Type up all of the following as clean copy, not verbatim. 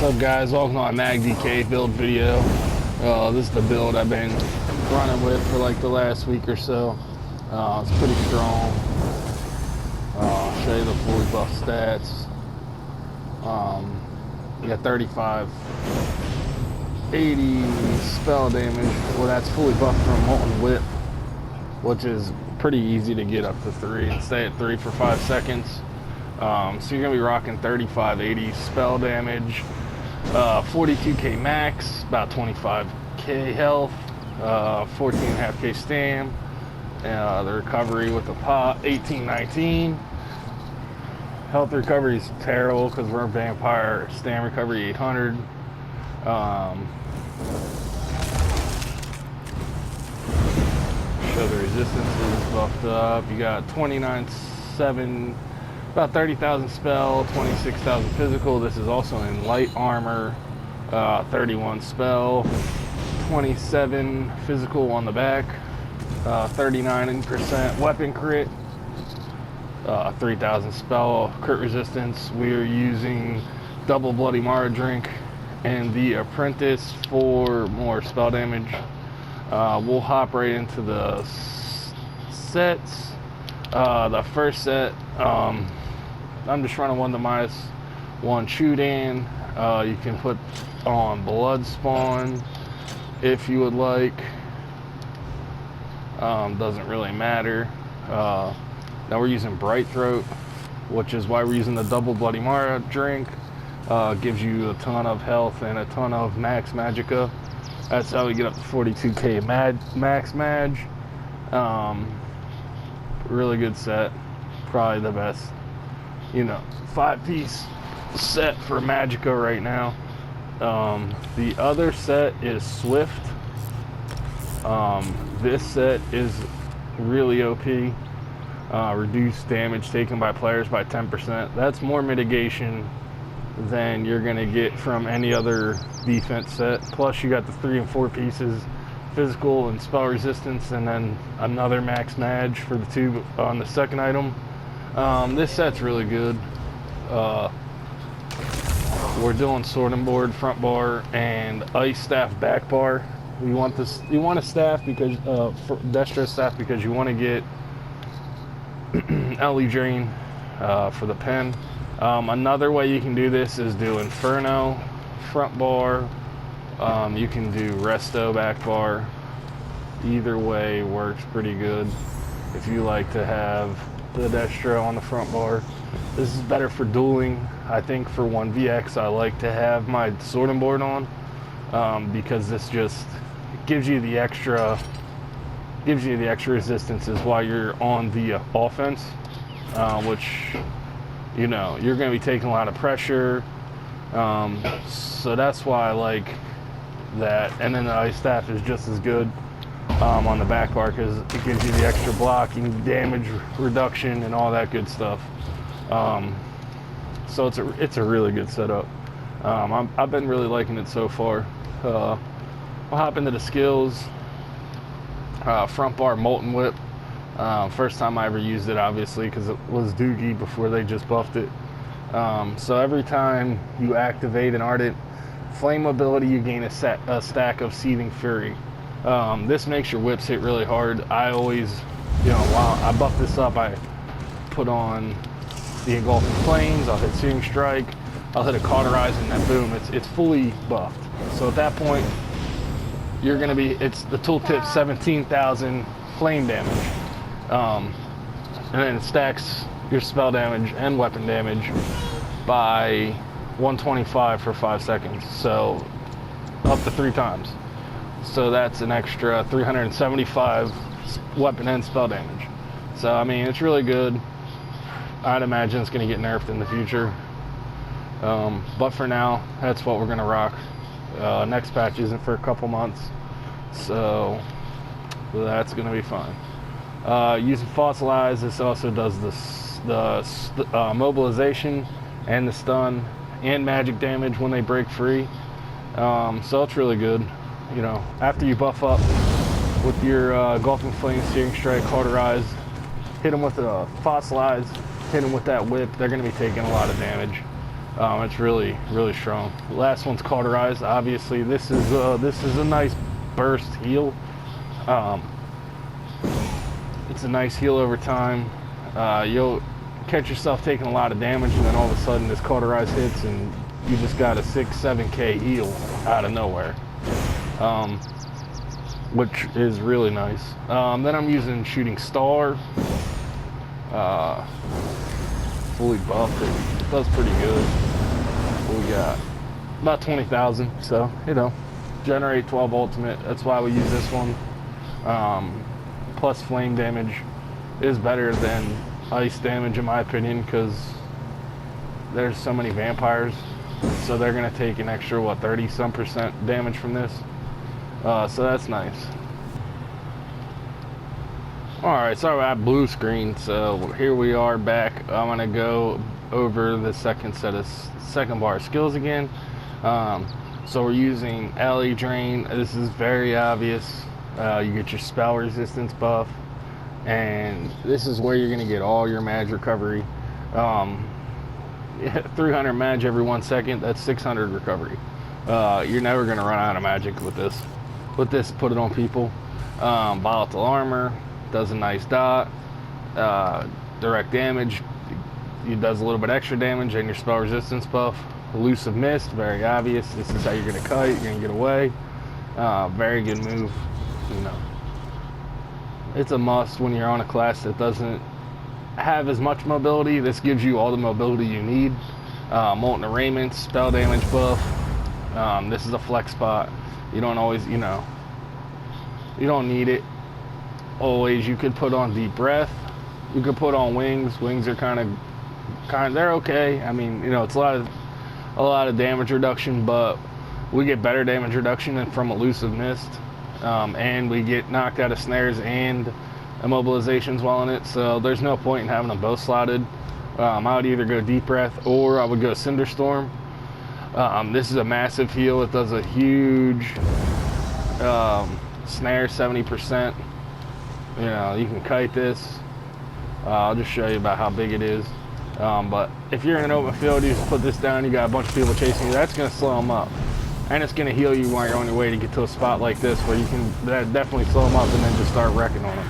What's up, guys? Welcome to my Mag DK build video. This is the build I've been running with for like the last week or so. It's pretty strong. I'll show you the fully buffed stats. You got 35, 80 spell damage. Well, that's fully buffed from Molten Whip, which is pretty easy to get up to 3 and stay at 3 for 5 seconds. So you're gonna be rocking 35, 80 spell damage, 42k max, about 25k health, 14.5k stam, the recovery with the pot, 18, 19. Health recovery is terrible because we're a vampire. Stam recovery 800. Show the resistances buffed up. You got 29.7. About 30,000 spell, 26,000 physical. This is also in light armor. 31 spell, 27 physical on the back, 39% weapon crit, 3,000 spell crit resistance. We are using double Bloody Mara drink and the Apprentice for more spell damage. We'll hop right into the sets. The first set, I'm just running one to -1 shoot in. You can put on blood spawn if you would like. Doesn't really matter. Now we're using Bright Throat, which is why we're using the double Bloody Mara drink. Gives you a ton of health and a ton of max magicka. That's how we get up to 42k max mag. Really good set. Probably the best, 5-piece set for magicka right now. The other set is Swift. This set is really OP. Reduced damage taken by players by 10%. That's more mitigation than you're gonna get from any other defense set. Plus you got the 3 and 4 pieces, physical and spell resistance, and then another max mag for the 2 on the second item. This set's really good. We're doing sorting board front bar and ice staff back bar. You want a staff because Destro staff because you want to get LE drain for the pen. Another way you can do this is do Inferno front bar. You can do Resto back bar. Either way works pretty good if you like to have the Destro on the front bar. This is better for dueling. I think for 1vx I like to have my sorting board on because this just gives you the extra resistances while you're on the offense, which you're going to be taking a lot of pressure. So that's why I like that. And then the ice staff is just as good on the back bar because it gives you the extra blocking, damage reduction, and all that good stuff. So it's a really good setup. I've been really liking it so far. We'll hop into the skills. Front bar Molten Whip. First time I ever used it, obviously, because it was Doogie before they just buffed it. So every time you activate an Ardent Flame ability, you gain a stack of Seething Fury. This makes your whips hit really hard. I always, while I buff this up, I put on the Engulfing Flames, I'll hit Searing Strike, I'll hit a Cauterize, and then boom, it's fully buffed. So at that point, you're gonna be, it's the tooltip 17,000 flame damage. And then it stacks your spell damage and weapon damage by 125 for 5 seconds. So up to 3 times. So that's an extra 375 weapon and spell damage. So I mean, it's really good. I'd imagine it's going to get nerfed in the future. But for now, that's what we're going to rock. Next patch isn't for a couple months. So that's going to be fine. Using Fossilize, this also does the mobilization and the stun and magic damage when they break free. So it's really good. After you buff up with your Engulfing Flame, Searing Strike, Cauterize, hit them with a Fossilize, hit them with that whip, they're going to be taking a lot of damage. It's really, really strong. The last one's cauterized. Obviously, this is a nice burst heal. It's a nice heal over time. You'll catch yourself taking a lot of damage, and then all of a sudden this cauterized hits, and you just got a 6-7K heal out of nowhere, which is really nice. Then I'm using Shooting Star, fully buffed. It does pretty good. We got about 20,000, so generate 12 ultimate. That's why we use this one. Plus flame damage is better than ice damage in my opinion, because there's so many vampires, so they're gonna take an extra 30% damage from this, so that's nice. Alright, sorry about blue screen. So here we are back. I'm gonna go over the second bar skills again. So we're using LE Drain. This is very obvious. You get your spell resistance buff, and this is where you're gonna get all your mag recovery. 300 mag every 1 second, that's 600 recovery. You're never gonna run out of magic with this. Put it on people. Volatile armor, does a nice dot. Direct damage, it does a little bit extra damage, and your spell resistance buff. Elusive Mist, very obvious. This is how you're gonna kite, you're gonna get away. Very good move. It's a must when you're on a class that doesn't have as much mobility. This gives you all the mobility you need. Molten Arraignment, spell damage buff. This is a flex spot. You don't always, you don't need it always. You could put on Deep Breath. You could put on Wings. Wings are kind of, they're okay. I mean, it's a lot of damage reduction, but we get better damage reduction than from Elusive Mist. And we get knocked out of snares and immobilizations while in it, so there's no point in having them both slotted. I would either go Deep Breath or I would go Cinderstorm. This is a massive heal. It does a huge snare, 70%. You can kite this. I'll just show you about how big it is. But if you're in an open field, you just put this down, you got a bunch of people chasing you, that's going to slow them up. And it's going to heal you while you're on your way to get to a spot like this where you can definitely slow them up and then just start wrecking on them.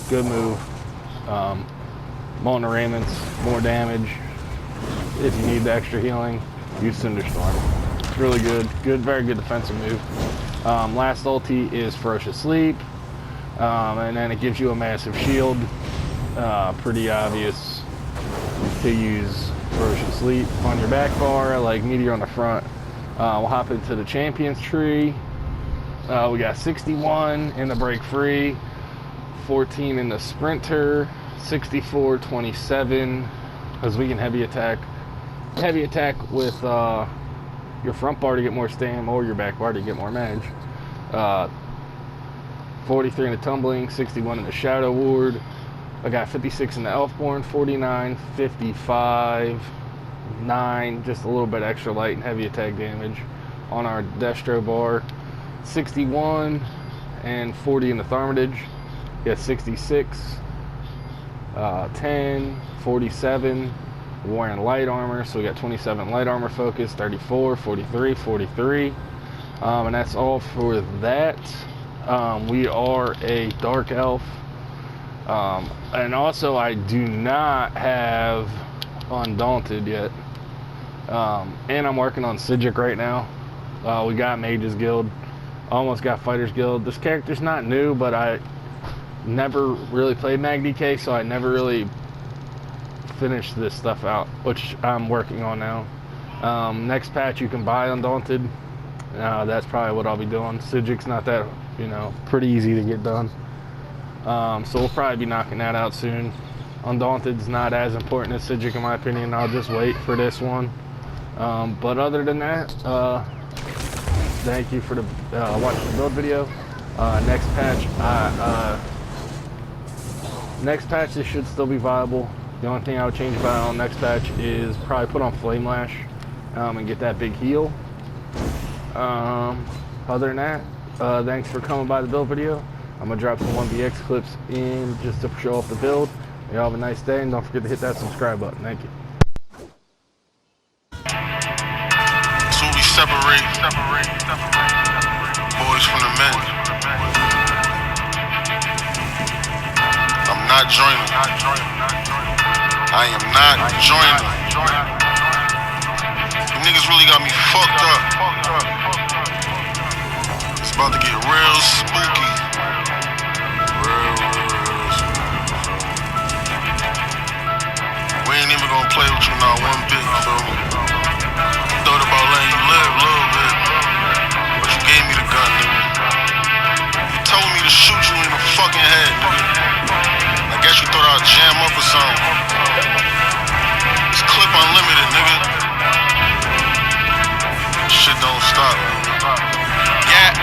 Good move. Molten Arraignments, more damage. If you need the extra healing, use Cinderstorm. It's really good. Very good defensive move. Last ulti is Ferocious Sleep. And then it gives you a massive shield. Pretty obvious to use Ferocious Sleep on your back bar, like Meteor on the front. We'll hop into the Champions tree. We got 61 in the Break Free, 14 in the Sprinter, 64, 27, because we can heavy attack with your front bar to get more stam or your back bar to get more mag. 43 in the Tumbling, 61 in the Shadow Ward. I got 56 in the Elfborn, 49, 55, 9, just a little bit extra light and heavy attack damage on our Destro bar. 61 and 40 in the Tharmatage. Got 66, 10, 47. Wearing light armor, so we got 27 light armor focus, 34, 43, 43. And that's all for that. We are a Dark Elf. And also I do not have Undaunted yet. And I'm working on Sijic right now. We got Mages Guild, almost got Fighters Guild. This character's not new, but I never really played Mag DK, so I never really finished this stuff out, which I'm working on now. Next patch you can buy Undaunted. That's probably what I'll be doing. Sijic's not that, pretty easy to get done. So we'll probably be knocking that out soon. Undaunted's not as important as Sijic in my opinion. I'll just wait for this one. But other than that, thank you for watching the build video. Next patch this should still be viable. The only thing I would change about on next patch is probably put on Flame Lash and get that big heal. Other than that, thanks for coming by the build video. I'm gonna drop some 1VX clips in just to show off the build. Y'all have a nice day, and don't forget to hit that subscribe button. Thank you. separate boys from the men. I'm not joining. I am not joining. You niggas really got me fucked up. It's about to get real spooky. Real spooky. We ain't even gonna play with you not one bit, you feel me? Thought about letting you live a little bit, but you gave me the gun, nigga. You told me to shoot you in the fucking head, nigga. I guess you thought I'd jam up or something. This clip unlimited, nigga. Shit don't stop, nigga. Yeah.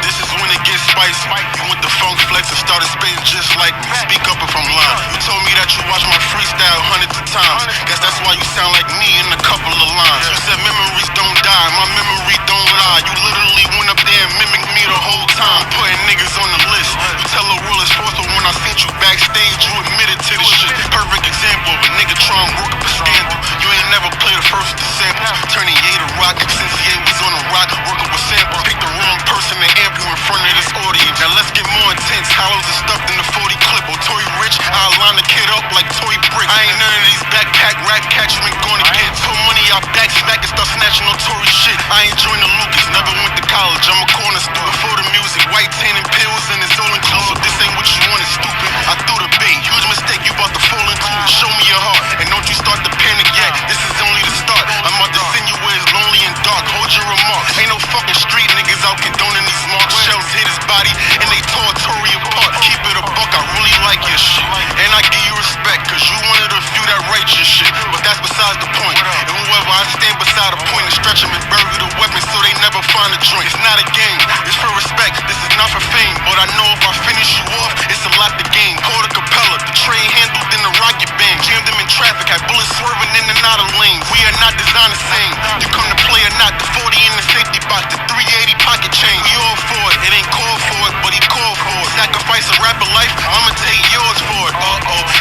This is when it gets spicy. You went to funk flex and started spitting just like me. Speak up if I'm lying. You told me that you watch my freestyle hundreds of times. Guess that's why you sound like me in a couple of lines. You said memories don't die, my memory don't lie. You literally went up there and mimicked me the whole time, putting niggas on the list. You tell the world it's false, but when I seen you backstage, you admitted to the shit. Perfect example of a nigga trying to work up a scandal. You ain't never played the first with the samples. Turning Ye to rock since Ye was on the rock, working with samples. Pick the wrong person to amp you in front of this audience. Now let's get more intense. Hollows are stuffed in the 40 clip. Oh, Tory Rich, I'll line the kid up like toy brick. I ain't none of these backpack rap cats you ain't gonna get. Put money out back, smack and start snatching on Tory shit. I ain't joined the Lucas, never went to college. I'm a corner student before the music. White tan and pills and it's all inclusive. This ain't what you wanted, stupid. I threw the bait, huge mistake, you about to fall into it. Show me your heart, and don't you start to panic yet. This is only the start. I'm about to send you where it's lonely and dark. Hold your remarks. Ain't no fucking street niggas out condoning these marks. Shells hit his body and they tore Tory apart. Keep it a buck, I really like your shit. And I give you respect, cause you one of the few that write your shit. But that's besides the point. And whoever I stand beside a point and stretch them and bury the weapon so they never find a joint. It's not a game, it's for respect. This is not for fame, but I know if I finish you off, it's a lot to gain. Call the Capella, the train handled in the rocket band. Jammed them in traffic, had bullets swerving in and out of lanes. We are not designed the same. You come to play or not, the 40 in the safety box, the 380 pocket chain. We all for it, it ain't called for it, but he called for it. Sacrifice a rapper life, I'ma take yours for it.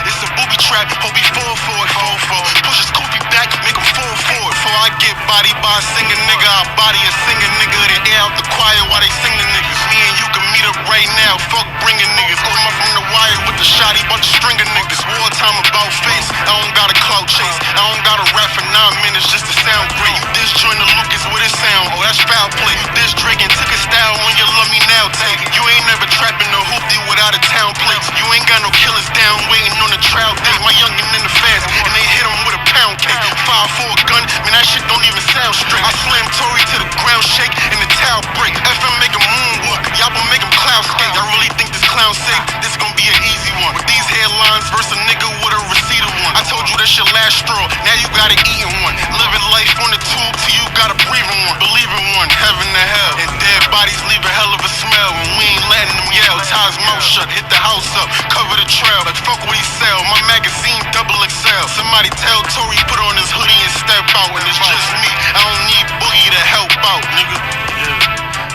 It's a booby trap, hope he fall for it, fall for it. Push his koofy back, make him fall for it. Before I get bodied by a singing nigga, I body a singing nigga. They air out the choir while they sing the niggas. Me and you can meet up right now, fuck bringing niggas. Open up from the wire with the shotty, bunch of stringer niggas. Wartime about face, I don't got a clout chase. I don't gotta rap for 9 minutes just to sound great. You disjoin the Lucas with his sound, oh that's foul play. You diss Drake and took a style on your love me now tape. You ain't never trapping no hoopty without a town plates. You ain't got no killers down waiting on the trial date. My youngin' in the fast and they hit him with a pound cake. 5-4 gun, man that shit don't even sound straight. I slam Tory to the ground shake and the towel break. FM make him moonwalk, y'all gon' make him cloud skate. I really think this clown safe, this gon' be an easy one. With these headlines versus a nigga with a receipt of one. I told you that's your last straw, now you gotta eat in one. Living life on the tube till you gotta breathe in one. Believe in one, heaven to hell. And dead bodies leave a hell of a smell. And we ain't letting them yell, tie his mouth shut, hit the house up, cover the trail. Like fuck what he sell, my magazine double XL. Somebody tell Tory put on his hoodie and step out. And it's just me, I don't need Boogie to help out, nigga. Yeah.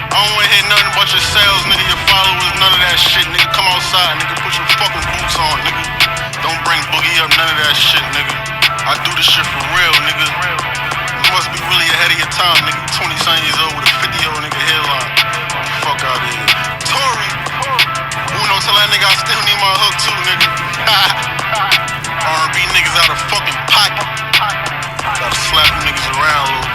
I don't wanna hear nothing but your sales, nigga, your followers, none of that shit, nigga. Come outside, nigga, put your fucking boots on, nigga. Don't bring Boogie up, none of that shit, nigga. I do this shit for real, nigga. You must be really ahead of your time, nigga. 20-something years old with a 50-year-old nigga hairline. Fuck out of here. Tory! Uno, tell that nigga I still need my hook too, nigga. R&B niggas out of fucking pocket. Gotta slap them niggas around a little